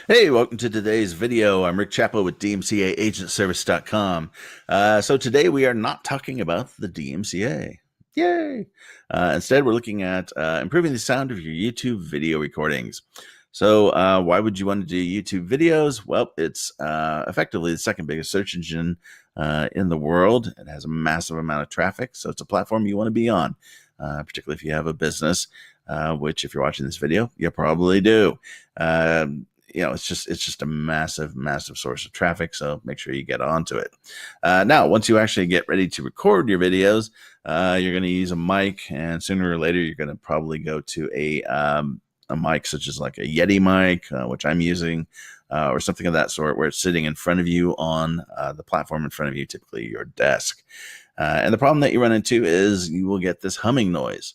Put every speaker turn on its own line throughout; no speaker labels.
Hey, welcome to today's video. I'm Rick Chapo with DMCAagentservice.com. So today we are not talking about the DMCA. Yay! Instead, we're looking at improving the sound of your YouTube video recordings. So why would you want to do YouTube videos? Well, it's effectively the second biggest search engine in the world. It has a massive amount of traffic, so it's a platform you want to be on, particularly if you have a business, which if you're watching this video, you probably do. It's just a massive source of traffic, so make sure you get onto it. Now, once you actually get ready to record your videos, you're going to use a mic, and sooner or later you're going to probably go to a mic such as like a Yeti mic, which I'm using, or something of that sort, where it's sitting in front of you on the platform in front of you, typically your desk. And the problem that you run into is you will get this humming noise.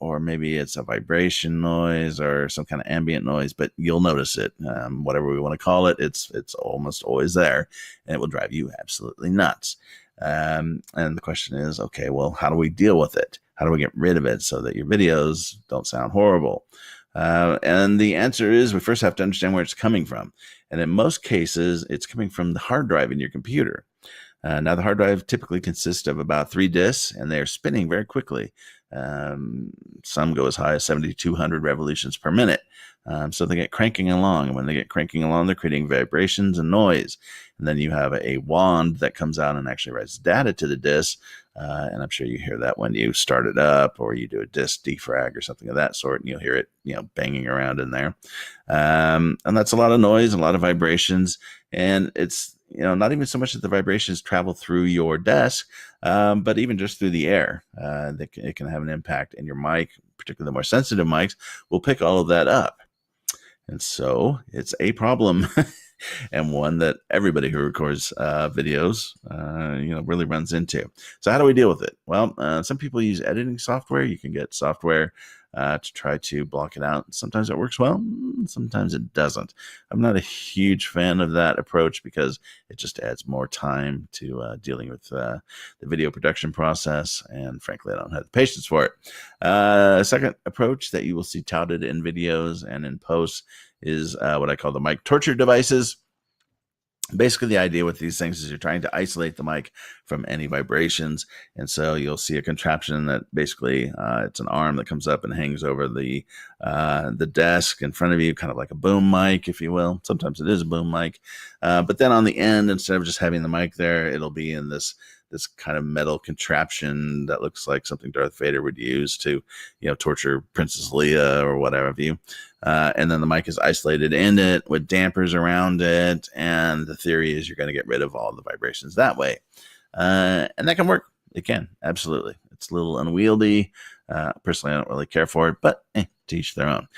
Or maybe it's a vibration noise or some kind of ambient noise, but you'll notice it. Whatever we want to call it, it's almost always there, and it will drive you absolutely nuts. And the question is, okay, well, how do we deal with it? How do we get rid of it so that your videos don't sound horrible? And the answer is we first have to understand where it's coming from. And in most cases, it's coming from the hard drive in your computer. Now, the hard drive typically consists of about 3 disks, and they are spinning very quickly. Some go as high as 7,200 revolutions per minute. So they get cranking along, and when they get cranking along, they're creating vibrations and noise. And then you have a wand that comes out and actually writes data to the disk. And I'm sure you hear that when you start it up or you do a disk defrag or something of that sort, and you'll hear it, banging around in there. And that's a lot of noise, a lot of vibrations, and it's not even so much that the vibrations travel through your desk, but even just through the air. It can have an impact, and your mic, particularly the more sensitive mics, will pick all of that up. And so it's a problem, and one that everybody who records videos, really runs into. So how do we deal with it? Well, some people use editing software. You can get software to try to block it out. Sometimes it works well, sometimes it doesn't. I'm not a huge fan of that approach because it just adds more time to dealing with the video production process, and frankly, I don't have the patience for it. Second approach that you will see touted in videos and in posts is what I call the mic torture devices. Basically, the idea with these things is you're trying to isolate the mic from any vibrations. And so you'll see a contraption that basically it's an arm that comes up and hangs over the desk in front of you, kind of like a boom mic, if you will. Sometimes it is a boom mic. But then on the end, instead of just having the mic there, it'll be in this kind of metal contraption that looks like something Darth Vader would use to, torture Princess Leia or whatever have you. And then the mic is isolated in it with dampers around it. And the theory is you're going to get rid of all the vibrations that way. And that can work. It can, absolutely. It's a little unwieldy. Personally, I don't really care for it, but to each their own.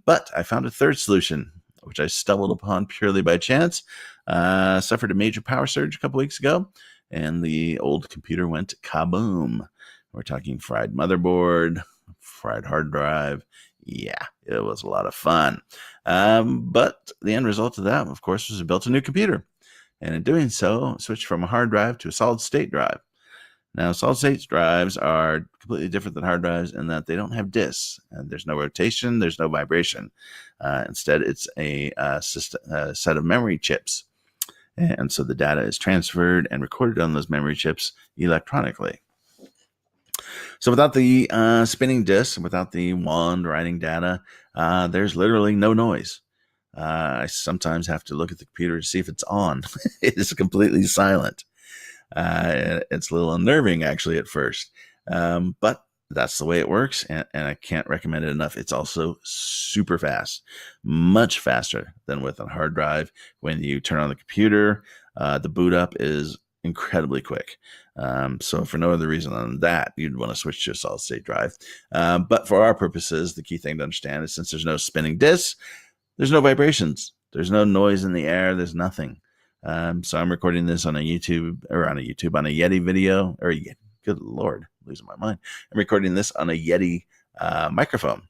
But I found a third solution, which I stumbled upon purely by chance. Suffered a major power surge a couple weeks ago, and the old computer went kaboom. We're talking fried motherboard, fried hard drive. Yeah, it was a lot of fun. But the end result of that, of course, was I built a new computer. And in doing so, switched from a hard drive to a solid state drive. Now, solid state drives are completely different than hard drives in that they don't have disks. And there's no rotation, there's no vibration. Instead, it's a set of memory chips. And so the data is transferred and recorded on those memory chips electronically. So without the spinning disk, without the wand writing data, there's literally no noise. I sometimes have to look at the computer to see if it's on. It is completely silent. It's a little unnerving, actually, at first. But that's the way it works, and I can't recommend it enough. It's also super fast, much faster than with a hard drive. When you turn on the computer, the boot up is incredibly quick. So for no other reason than that, you'd want to switch to a solid state drive. But for our purposes, the key thing to understand is since there's no spinning disks, there's no vibrations. There's no noise in the air. There's nothing. So I'm recording this on a Yeti video, good Lord, losing my mind. I'm recording this on a Yeti microphone.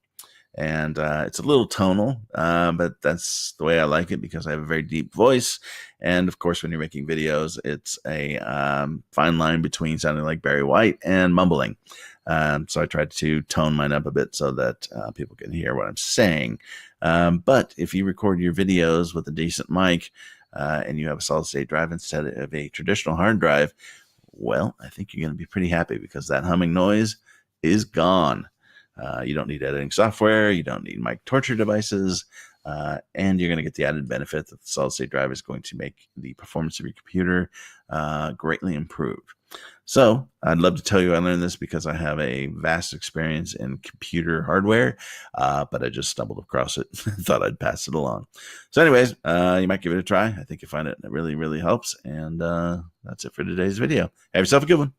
and it's a little tonal, but that's the way I like it because I have a very deep voice. And of course, when you're making videos, it's a fine line between sounding like Barry White and mumbling. So I tried to tone mine up a bit so that people can hear what I'm saying. But if you record your videos with a decent mic and you have a solid state drive instead of a traditional hard drive, well, I think you're going to be pretty happy because that humming noise is gone. You don't need editing software. You don't need mic torture devices. And you're going to get the added benefit that the solid state drive is going to make the performance of your computer greatly improved. So I'd love to tell you I learned this because I have a vast experience in computer hardware, but I just stumbled across it and thought I'd pass it along. So anyways, you might give it a try. I think you find it really, really helps. And that's it for today's video. Have yourself a good one.